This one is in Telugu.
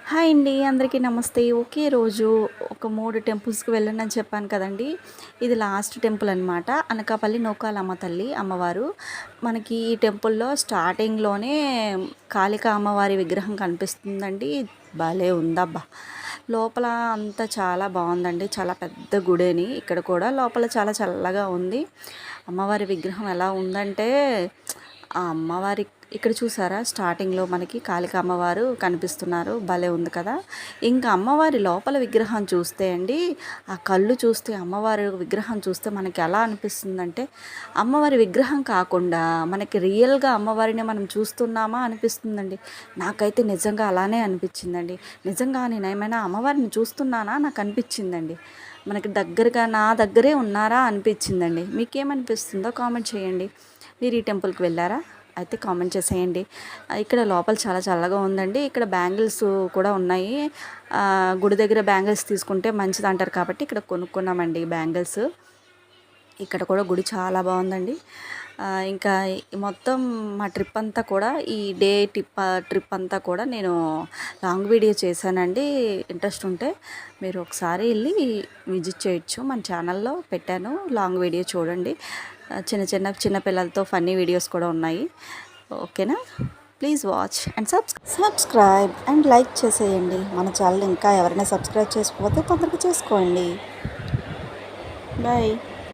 హాయ్ అండి, అందరికీ నమస్తే. ఒకే రోజు ఒక 3 టెంపుల్స్‌కి వెళ్ళండని చెప్పాను కదండీ! ఇది లాస్ట్ టెంపుల్ అనమాట. అనకాపల్లి నూకాలమ్మ తల్లి అమ్మవారు. మనకి ఈ టెంపుల్‌లో స్టార్టింగ్‌లోనే కాళికా అమ్మవారి విగ్రహం కనిపిస్తుందండి. భలే ఉందబ్బా! లోపల అంతా చాలా బావుందండి. చాలా పెద్ద గుడేని. ఇక్కడ కూడా లోపల చాలా చల్లగా ఉంది. అమ్మవారి విగ్రహం ఎలా ఉందంటే ఆ అమ్మవారి ఇక్కడ చూసారా స్టార్టింగ్‌లో మనకి కాళికా అమ్మవారు కనిపిస్తున్నారు. భలే ఉంది కదా! ఇంకా అమ్మవారి లోపల విగ్రహం చూస్తే అండి, ఆ కళ్ళు చూస్తే అమ్మవారి విగ్రహం చూస్తే మనకి ఎలా అనిపిస్తుందంటే, అమ్మవారి విగ్రహం కాకుండా మనకి రియల్‌గా అమ్మవారిని మనం చూస్తున్నామా అనిపిస్తుందండి. నాకైతే నిజంగా అలానే అనిపించిందండి. నిజంగా నేనేమైనా అమ్మవారిని చూస్తున్నానా నాకు అనిపించిందండి. మనకి దగ్గరగా నా దగ్గరే ఉన్నారా అనిపించిందండి. మీకేమనిపిస్తుందో కామెంట్ చేయండి. మీరు ఈ టెంపుల్‌కి వెళ్లారా? అయితే కామెంట్ చేసేయండి. ఇక్కడ లోపల చాలా చల్లగా ఉందండి. ఇక్కడ బ్యాంగిల్స్ కూడా ఉన్నాయి. గుడి దగ్గర బ్యాంగిల్స్ తీసుకుంటే మంచిదంటారు కాబట్టి ఇక్కడ కొనుక్కున్నామండి బ్యాంగిల్స్. ఇక్కడ కూడా గుడి చాలా బాగుందండి. ఇంకా మొత్తం మా ట్రిప్ అంతా కూడా ఈ డే ట్రిప్ అంతా కూడా నేను లాంగ్ వీడియో చేశానండి. ఇంట్రెస్ట్ ఉంటే మీరు ఒకసారి వెళ్ళి విజిట్ చేయొచ్చు. మన ఛానల్లో పెట్టాను, లాంగ్ వీడియో చూడండి. చిన్న పిల్లలతో ఫన్నీ వీడియోస్ కూడా ఉన్నాయి. ఓకేనా? Please watch and subscribe and like చేసేయండి. మన ఛానల్ ఇంకా ఎవరైనా సబ్స్క్రైబ్ చేసుకోకపోతే తొందరగా చేసుకోండి. బాయ్.